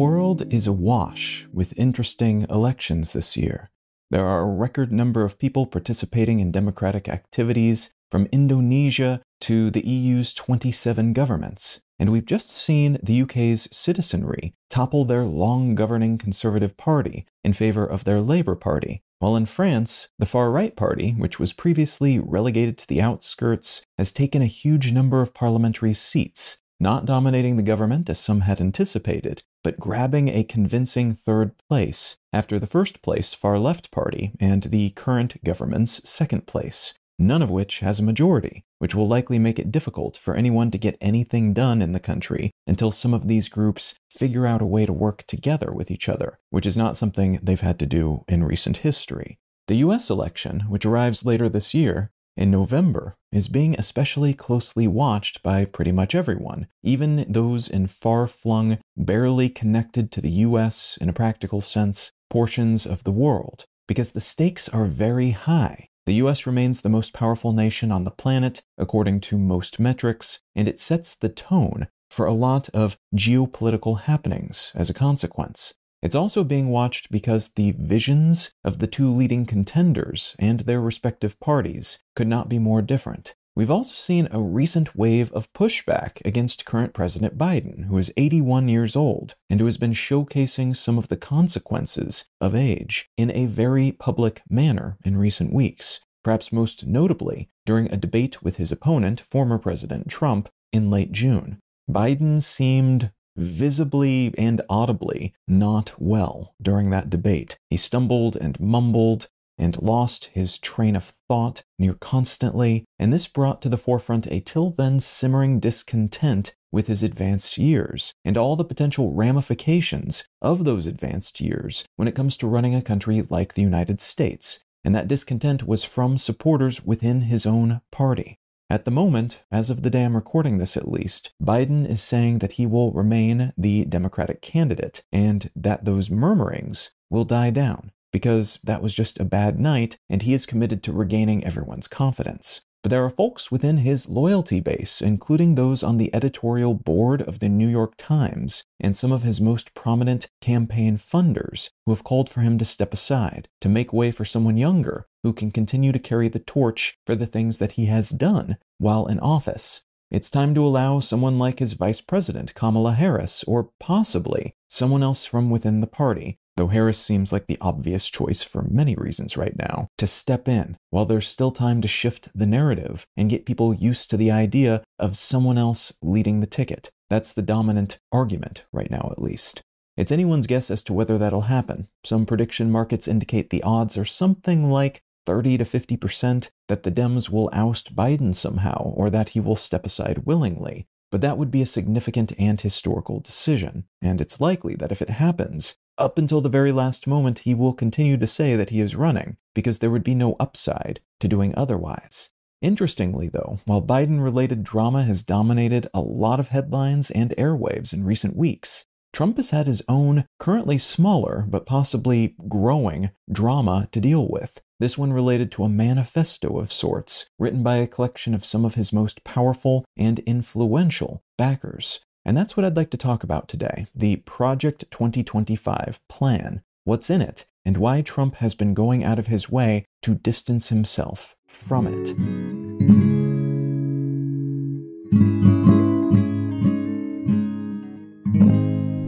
world is awash with interesting elections this year. There are a record number of people participating in democratic activities, from Indonesia to the EU's 27 governments. And we've just seen the UK's citizenry topple their long-governing Conservative Party in favor of their Labour Party, while in France, the far-right party, which was previously relegated to the outskirts, has taken a huge number of parliamentary seats, not dominating the government as some had anticipated, but grabbing a convincing third place after the first place far-left party and the current government's second place, none of which has a majority, which will likely make it difficult for anyone to get anything done in the country until some of these groups figure out a way to work together with each other, which is not something they've had to do in recent history. The US election, which arrives later this year, in November, is being especially closely watched by pretty much everyone, even those in far-flung, barely connected to the US in a practical sense, portions of the world, because the stakes are very high. The US remains the most powerful nation on the planet, according to most metrics, and it sets the tone for a lot of geopolitical happenings as a consequence. It's also being watched because the visions of the two leading contenders and their respective parties could not be more different. We've also seen a recent wave of pushback against current President Biden, who is 81 years old and who has been showcasing some of the consequences of age in a very public manner in recent weeks, perhaps most notably during a debate with his opponent, former President Trump, in late June. Biden seemed visibly and audibly not well during that debate. He stumbled and mumbled and lost his train of thought near constantly, and this brought to the forefront a till then simmering discontent with his advanced years and all the potential ramifications of those advanced years when it comes to running a country like the United States, and that discontent was from supporters within his own party. At the moment, as of the day I'm recording this at least, Biden is saying that he will remain the Democratic candidate and that those murmurings will die down because that was just a bad night and he is committed to regaining everyone's confidence. But there are folks within his loyalty base, including those on the editorial board of the New York Times and some of his most prominent campaign funders, who have called for him to step aside, to make way for someone younger who can continue to carry the torch for the things that he has done while in office. It's time to allow someone like his vice president, Kamala Harris, or possibly someone else from within the party, though Harris seems like the obvious choice for many reasons right now, to step in while there's still time to shift the narrative and get people used to the idea of someone else leading the ticket. That's the dominant argument right now, at least. It's anyone's guess as to whether that'll happen. Some prediction markets indicate the odds are something like 30 to 50% that the Dems will oust Biden somehow, or that he will step aside willingly. But that would be a significant and historical decision, and it's likely that if it happens, up until the very last moment, he will continue to say that he is running, because there would be no upside to doing otherwise. Interestingly, though, while Biden-related drama has dominated a lot of headlines and airwaves in recent weeks, Trump has had his own, currently smaller, but possibly growing, drama to deal with. This one related to a manifesto of sorts, written by a collection of some of his most powerful and influential backers. And that's what I'd like to talk about today, the Project 2025 plan, what's in it, and why Trump has been going out of his way to distance himself from it.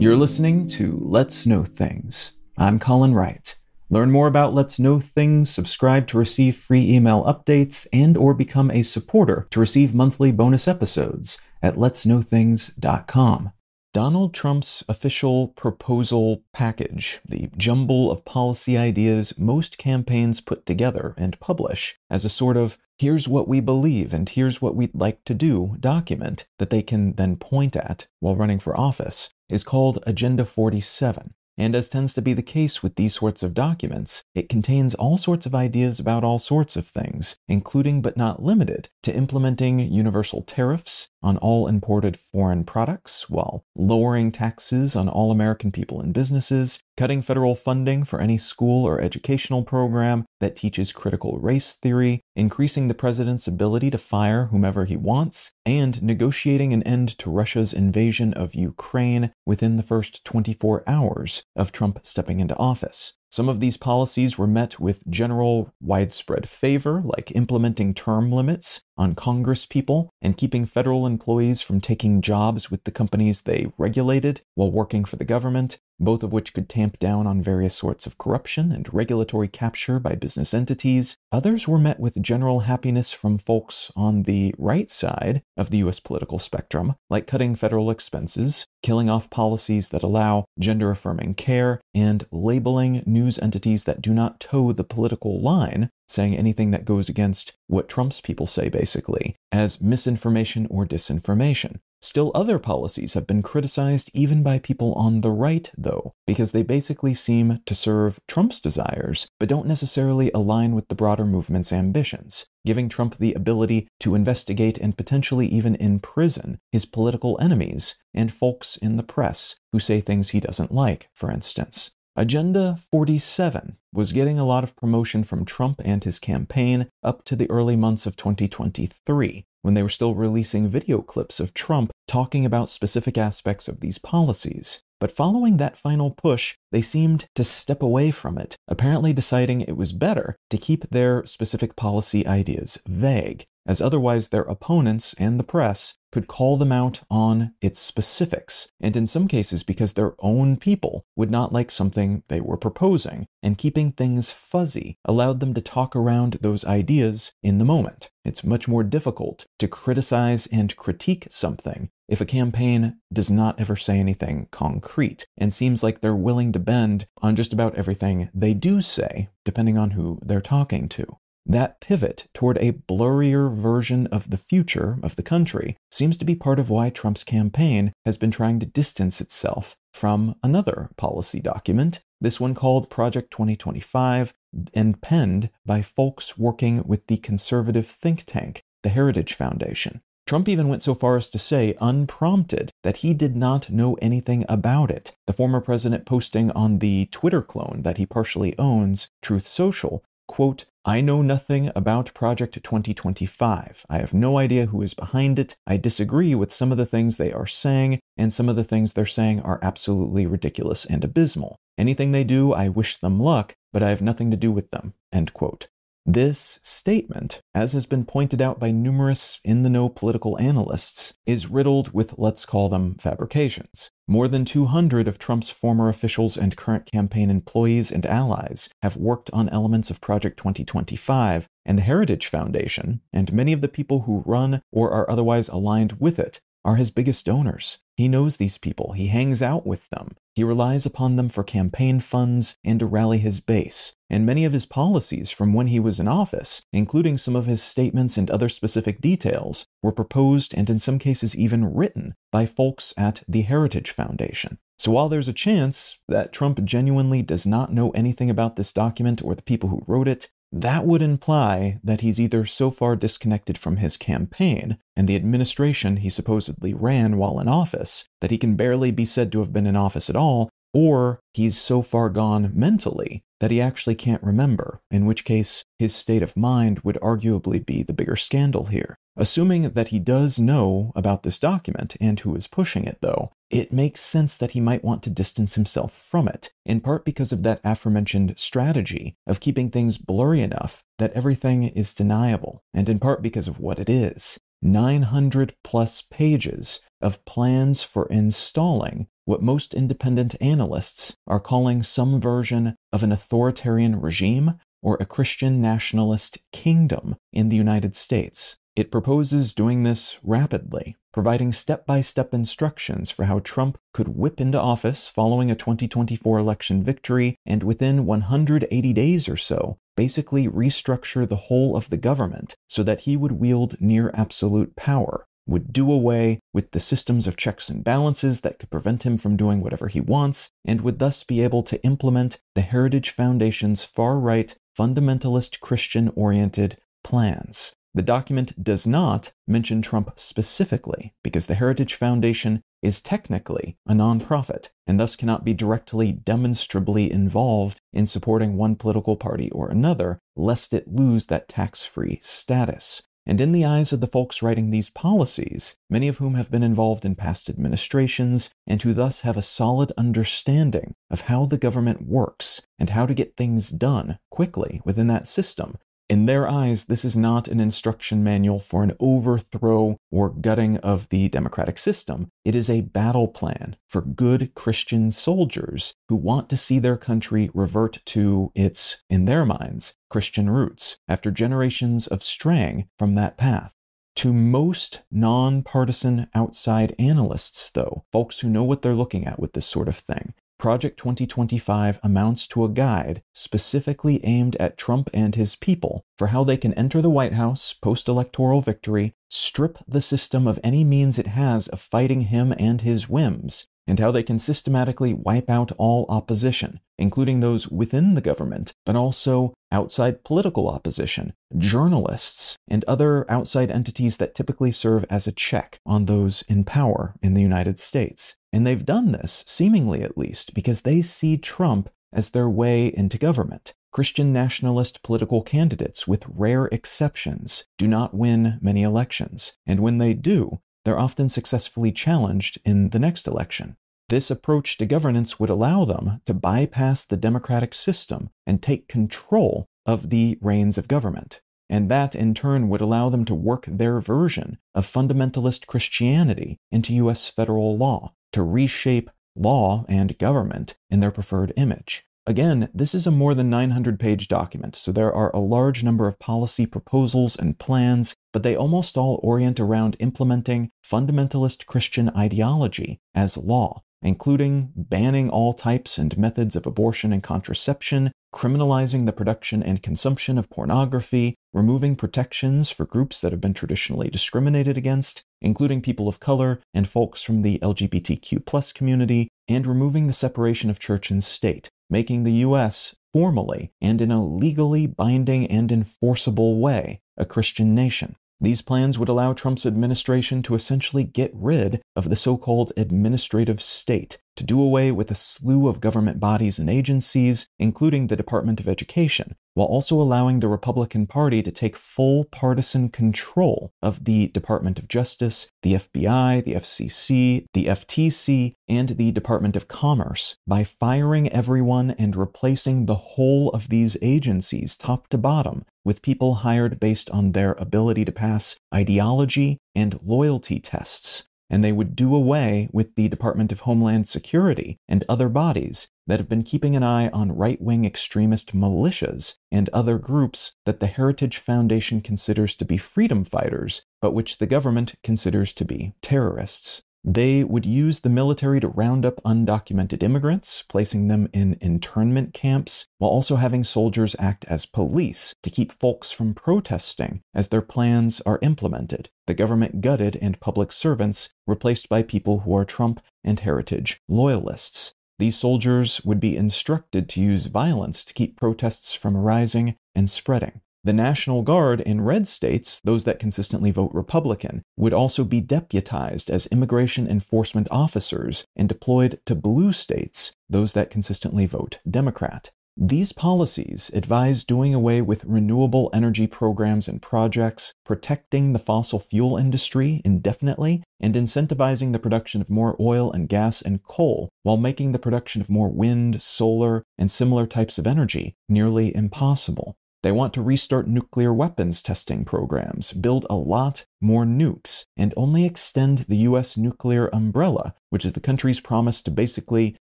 You're listening to Let's Know Things. I'm Colin Wright. Learn more about Let's Know Things, subscribe to receive free email updates, and or become a supporter to receive monthly bonus episodes at letsknowthings.com. Donald Trump's official proposal package, the jumble of policy ideas most campaigns put together and publish as a sort of here's what we believe and here's what we'd like to do document that they can then point at while running for office, is called Agenda 47. And as tends to be the case with these sorts of documents, it contains all sorts of ideas about all sorts of things, including but not limited to implementing universal tariffs, on all imported foreign products, while lowering taxes on all American people and businesses, cutting federal funding for any school or educational program that teaches critical race theory, increasing the president's ability to fire whomever he wants, and negotiating an end to Russia's invasion of Ukraine within the first 24 hours of Trump stepping into office. Some of these policies were met with general widespread favor, like implementing term limits on Congress people and keeping federal employees from taking jobs with the companies they regulated while working for the government, both of which could tamp down on various sorts of corruption and regulatory capture by business entities. Others were met with general happiness from folks on the right side of the US political spectrum, like cutting federal expenses, killing off policies that allow gender-affirming care, and labeling news entities that do not toe the political line, saying anything that goes against what Trump's people say, basically, as misinformation or disinformation. Still, other policies have been criticized even by people on the right, though, because they basically seem to serve Trump's desires, but don't necessarily align with the broader movement's ambitions, giving Trump the ability to investigate and potentially even imprison his political enemies and folks in the press who say things he doesn't like, for instance. Agenda 47 was getting a lot of promotion from Trump and his campaign up to the early months of 2023, when they were still releasing video clips of Trump talking about specific aspects of these policies. But following that final push, they seemed to step away from it, apparently deciding it was better to keep their specific policy ideas vague, as otherwise their opponents and the press could call them out on its specifics, and in some cases because their own people would not like something they were proposing, and keeping things fuzzy allowed them to talk around those ideas in the moment. It's much more difficult to criticize and critique something if a campaign does not ever say anything concrete, and seems like they're willing to bend on just about everything they do say, depending on who they're talking to. That pivot toward a blurrier version of the future of the country seems to be part of why Trump's campaign has been trying to distance itself from another policy document, this one called Project 2025, and penned by folks working with the conservative think tank, the Heritage Foundation. Trump even went so far as to say, unprompted, that he did not know anything about it, the former president posting on the Twitter clone that he partially owns, Truth Social, quote, "I know nothing about Project 2025. I have no idea who is behind it. I disagree with some of the things they are saying, and some of the things they're saying are absolutely ridiculous and abysmal. Anything they do, I wish them luck, but I have nothing to do with them." End quote. This statement, as has been pointed out by numerous in-the-know political analysts, is riddled with, let's call them, fabrications. More than 200 of Trump's former officials and current campaign employees and allies have worked on elements of Project 2025, and the Heritage Foundation, and many of the people who run or are otherwise aligned with it, are his biggest donors. He knows these people, he hangs out with them, he relies upon them for campaign funds and to rally his base, and many of his policies from when he was in office, including some of his statements and other specific details, were proposed and in some cases even written by folks at the Heritage Foundation. So while there's a chance that Trump genuinely does not know anything about this document or the people who wrote it, that would imply that he's either so far disconnected from his campaign and the administration he supposedly ran while in office that he can barely be said to have been in office at all, or he's so far gone mentally that he actually can't remember, in which case his state of mind would arguably be the bigger scandal here. Assuming that he does know about this document and who is pushing it, though, it makes sense that he might want to distance himself from it, in part because of that aforementioned strategy of keeping things blurry enough that everything is deniable, and in part because of what it is. 900 plus pages of plans for installing what most independent analysts are calling some version of an authoritarian regime or a Christian nationalist kingdom in the United States. It proposes doing this rapidly, providing step-by-step instructions for how Trump could whip into office following a 2024 election victory and within 180 days or so, basically restructure the whole of the government so that he would wield near absolute power, would do away with the systems of checks and balances that could prevent him from doing whatever he wants, and would thus be able to implement the Heritage Foundation's far-right, fundamentalist Christian-oriented plans. The document does not mention Trump specifically because the Heritage Foundation is technically a nonprofit and thus cannot be directly demonstrably involved in supporting one political party or another, lest it lose that tax-free status. And in the eyes of the folks writing these policies, many of whom have been involved in past administrations and who thus have a solid understanding of how the government works and how to get things done quickly within that system, in their eyes, this is not an instruction manual for an overthrow or gutting of the democratic system. It is a battle plan for good Christian soldiers who want to see their country revert to its, in their minds, Christian roots after generations of straying from that path. To most nonpartisan outside analysts, though, folks who know what they're looking at with this sort of thing, Project 2025 amounts to a guide specifically aimed at Trump and his people for how they can enter the White House post-electoral victory, strip the system of any means it has of fighting him and his whims, and how they can systematically wipe out all opposition, including those within the government, but also outside political opposition, journalists, and other outside entities that typically serve as a check on those in power in the United States. And they've done this, seemingly at least, because they see Trump as their way into government. Christian nationalist political candidates, with rare exceptions, do not win many elections, and when they do, they're often successfully challenged in the next election. This approach to governance would allow them to bypass the democratic system and take control of the reins of government. And that, in turn, would allow them to work their version of fundamentalist Christianity into U.S. federal law, to reshape law and government in their preferred image. Again, this is a more than 900-page document, so there are a large number of policy proposals and plans, but they almost all orient around implementing fundamentalist Christian ideology as law, including banning all types and methods of abortion and contraception, criminalizing the production and consumption of pornography, removing protections for groups that have been traditionally discriminated against, including people of color and folks from the LGBTQ+ community, and removing the separation of church and state, making the U.S. formally and in a legally binding and enforceable way a Christian nation. These plans would allow Trump's administration to essentially get rid of the so-called administrative state, to do away with a slew of government bodies and agencies, including the Department of Education, while also allowing the Republican Party to take full partisan control of the Department of Justice, the FBI, the FCC, the FTC, and the Department of Commerce by firing everyone and replacing the whole of these agencies, top to bottom, with people hired based on their ability to pass ideology and loyalty tests. And they would do away with the Department of Homeland Security and other bodies that have been keeping an eye on right-wing extremist militias and other groups that the Heritage Foundation considers to be freedom fighters, but which the government considers to be terrorists. They would use the military to round up undocumented immigrants, placing them in internment camps, while also having soldiers act as police to keep folks from protesting as their plans are implemented. The government gutted and public servants replaced by people who are Trump and Heritage loyalists. These soldiers would be instructed to use violence to keep protests from arising and spreading. The National Guard in red states, those that consistently vote Republican, would also be deputized as immigration enforcement officers and deployed to blue states, those that consistently vote Democrat. These policies advise doing away with renewable energy programs and projects, protecting the fossil fuel industry indefinitely, and incentivizing the production of more oil and gas and coal, while making the production of more wind, solar, and similar types of energy nearly impossible. They want to restart nuclear weapons testing programs, build a lot more nukes, and only extend the U.S. nuclear umbrella, which is the country's promise to basically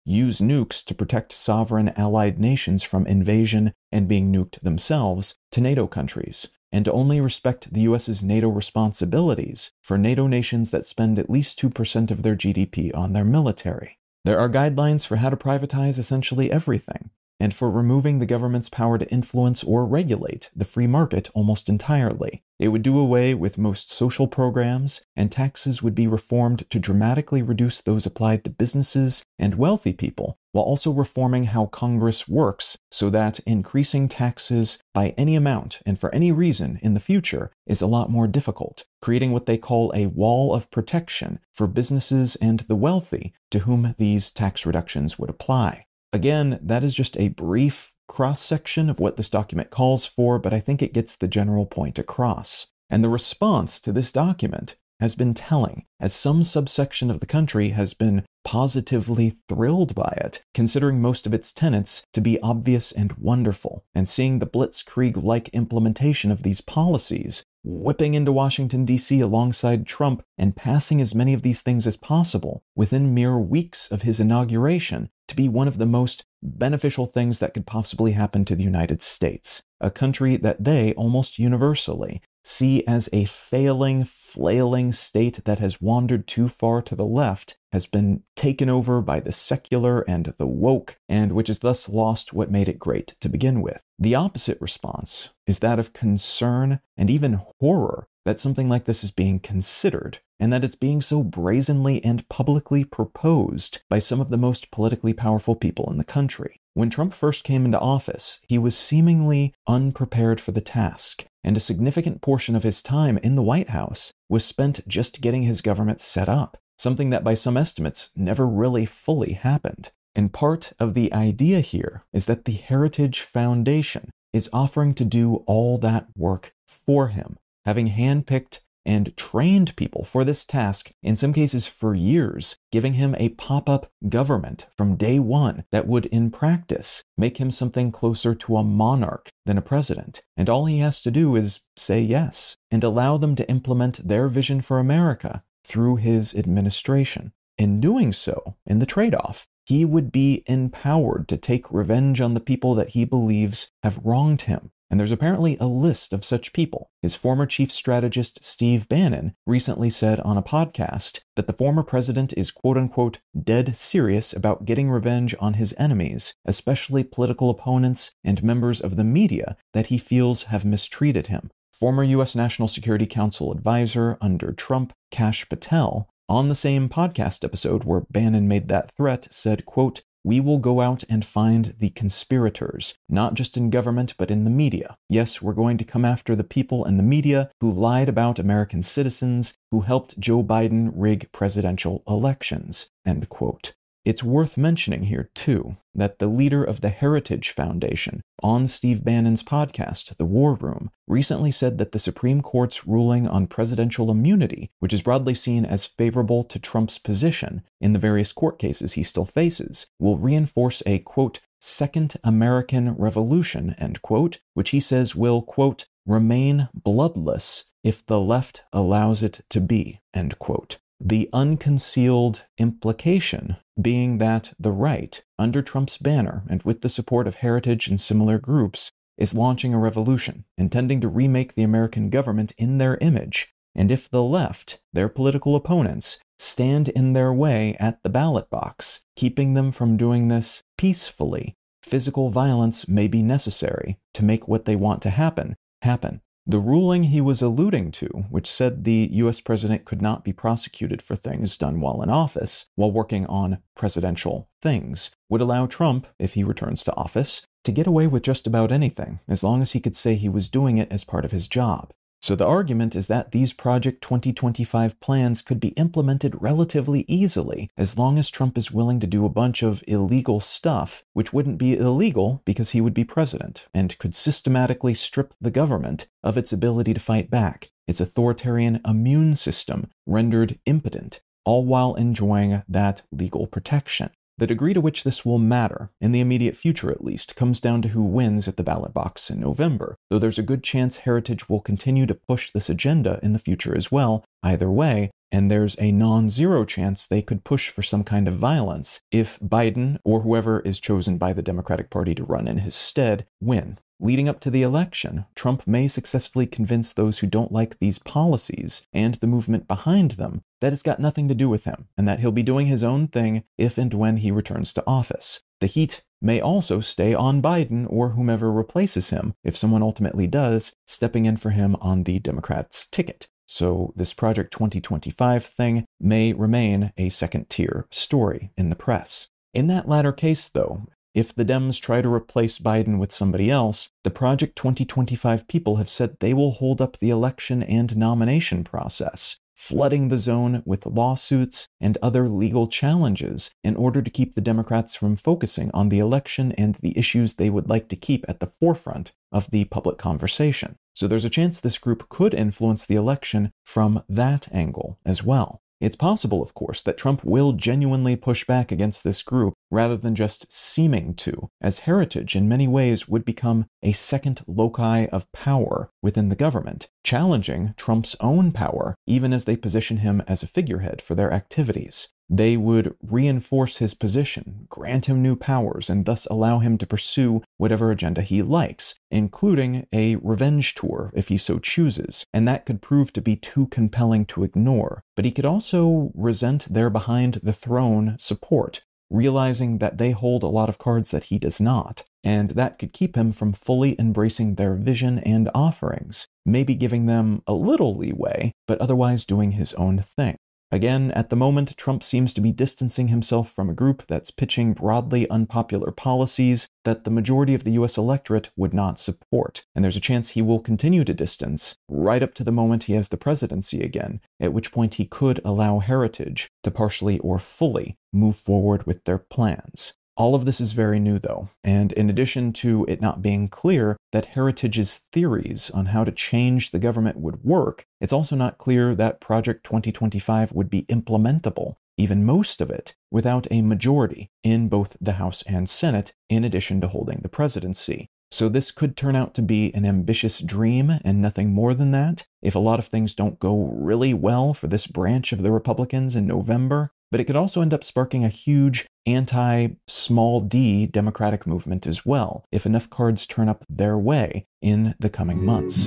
use nukes to protect sovereign allied nations from invasion and being nuked themselves, to NATO countries, and to only respect the U.S.'s NATO responsibilities for NATO nations that spend at least 2% of their GDP on their military. There are guidelines for how to privatize essentially everything, and for removing the government's power to influence or regulate the free market almost entirely. It would do away with most social programs, and taxes would be reformed to dramatically reduce those applied to businesses and wealthy people, while also reforming how Congress works so that increasing taxes by any amount and for any reason in the future is a lot more difficult, creating what they call a wall of protection for businesses and the wealthy to whom these tax reductions would apply. Again, that is just a brief cross-section of what this document calls for, but I think it gets the general point across. And the response to this document has been telling, as some subsection of the country has been positively thrilled by it, considering most of its tenets to be obvious and wonderful, and seeing the blitzkrieg-like implementation of these policies, whipping into Washington, D.C. alongside Trump and passing as many of these things as possible within mere weeks of his inauguration to be one of the most beneficial things that could possibly happen to the United States, a country that they, almost universally, see as a failing, flailing state that has wandered too far to the left, has been taken over by the secular and the woke, and which has thus lost what made it great to begin with. The opposite response is that of concern and even horror that something like this is being considered, and that it's being so brazenly and publicly proposed by some of the most politically powerful people in the country. When Trump first came into office, he was seemingly unprepared for the task, and a significant portion of his time in the White House was spent just getting his government set up, something that by some estimates never really fully happened. And part of the idea here is that the Heritage Foundation is offering to do all that work for him, having handpicked and trained people for this task, in some cases for years, giving him a pop-up government from day one that would, in practice, make him something closer to a monarch than a president. And all he has to do is say yes, and allow them to implement their vision for America through his administration. In doing so, in the trade-off, he would be empowered to take revenge on the people that he believes have wronged him. And there's apparently a list of such people. His former chief strategist, Steve Bannon, recently said on a podcast that the former president is quote-unquote dead serious about getting revenge on his enemies, especially political opponents and members of the media that he feels have mistreated him. Former U.S. National Security Council advisor under Trump, Kash Patel, on the same podcast episode where Bannon made that threat, said, quote, "We will go out and find the conspirators, not just in government, but in the media. Yes, we're going to come after the people in the media who lied about American citizens, who helped Joe Biden rig presidential elections," end quote. It's worth mentioning here, too, that the leader of the Heritage Foundation, on Steve Bannon's podcast, The War Room, recently said that the Supreme Court's ruling on presidential immunity, which is broadly seen as favorable to Trump's position in the various court cases he still faces, will reinforce a, quote, second American Revolution, end quote, which he says will, quote, remain bloodless if the left allows it to be, end quote. The unconcealed implication being that the right, under Trump's banner and with the support of Heritage and similar groups, is launching a revolution, intending to remake the American government in their image, and if the left, their political opponents, stand in their way at the ballot box, keeping them from doing this peacefully, physical violence may be necessary to make what they want to happen, happen. The ruling he was alluding to, which said the U.S. president could not be prosecuted for things done while in office, while working on presidential things, would allow Trump, if he returns to office, to get away with just about anything, as long as he could say he was doing it as part of his job. So the argument is that these Project 2025 plans could be implemented relatively easily, as long as Trump is willing to do a bunch of illegal stuff, which wouldn't be illegal because he would be president, and could systematically strip the government of its ability to fight back, its authoritarian immune system rendered impotent, all while enjoying that legal protection. The degree to which this will matter, in the immediate future at least, comes down to who wins at the ballot box in November, though there's a good chance Heritage will continue to push this agenda in the future as well, either way, and there's a non-zero chance they could push for some kind of violence if Biden, or whoever is chosen by the Democratic Party to run in his stead, win. leading up to the election, Trump may successfully convince those who don't like these policies and the movement behind them that it's got nothing to do with him, and that he'll be doing his own thing if and when he returns to office. The heat may also stay on Biden or whomever replaces him, if someone ultimately does, stepping in for him on the Democrats' ticket. So this Project 2025 thing may remain a second-tier story in the press. In that latter case, though, if the Dems try to replace Biden with somebody else, the Project 2025 people have said they will hold up the election and nomination process, flooding the zone with lawsuits and other legal challenges in order to keep the Democrats from focusing on the election and the issues they would like to keep at the forefront of the public conversation. So there's a chance this group could influence the election from that angle as well. It's possible, of course, that Trump will genuinely push back against this group rather than just seeming to, as heritage in many ways would become a second loci of power within the government, challenging Trump's own power even as they position him as a figurehead for their activities. They would reinforce his position, grant him new powers, and thus allow him to pursue whatever agenda he likes, including a revenge tour if he so chooses, and that could prove to be too compelling to ignore. But he could also resent their behind-the-throne support, realizing that they hold a lot of cards that he does not, and that could keep him from fully embracing their vision and offerings, maybe giving them a little leeway, but otherwise doing his own thing. Again, at the moment, Trump seems to be distancing himself from a group that's pitching broadly unpopular policies that the majority of the US electorate would not support, and there's a chance he will continue to distance right up to the moment he has the presidency again, at which point he could allow Heritage to partially or fully move forward with their plans. All of this is very new, though, and in addition to it not being clear that Heritage's theories on how to change the government would work, it's also not clear that Project 2025 would be implementable, even most of it, without a majority in both the House and Senate, in addition to holding the presidency. So this could turn out to be an ambitious dream and nothing more than that, if a lot of things don't go really well for this branch of the Republicans in November. But it could also end up sparking a huge anti-small d Democratic movement as well, if enough cards turn up their way in the coming months.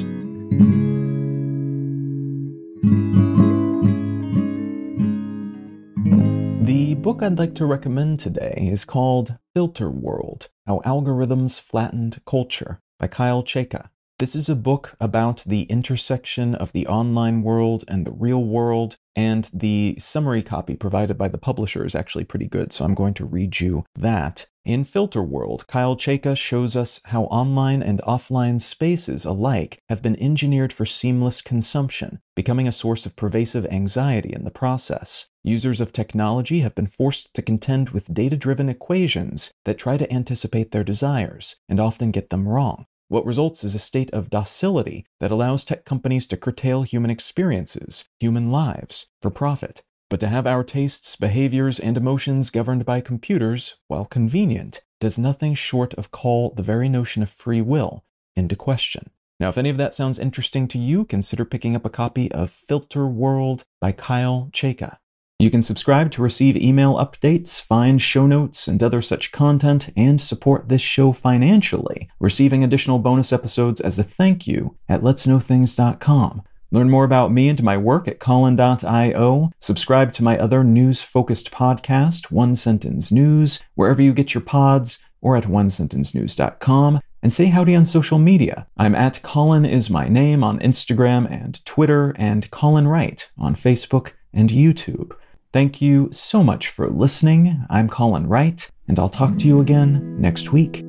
The book I'd like to recommend today is called Filterworld: How Algorithms Flattened Culture by Chayka. This is a book about the intersection of the online world and the real world, and the summary copy provided by the publisher is actually pretty good, so I'm going to read you that. In Filterworld, Chayka shows us how online and offline spaces alike have been engineered for seamless consumption, becoming a source of pervasive anxiety in the process. Users of technology have been forced to contend with data-driven equations that try to anticipate their desires, and often get them wrong. What results is a state of docility that allows tech companies to curtail human experiences, human lives, for profit. But to have our tastes, behaviors, and emotions governed by computers, while convenient, does nothing short of call the very notion of free will into question. Now, if any of that sounds interesting to you, consider picking up a copy of Filterworld by Chayka. You can subscribe to receive email updates, find show notes, and other such content, and support this show financially, receiving additional bonus episodes as a thank you at letsknowthings.com. Learn more about me and my work at Colin.io, subscribe to my other news-focused podcast, One Sentence News, wherever you get your pods, or at onesentencenews.com, and say howdy on social media. I'm at Colin is my name on Instagram and Twitter, and Colin Wright on Facebook and YouTube. Thank you so much for listening. I'm Colin Wright, and I'll talk to you again next week.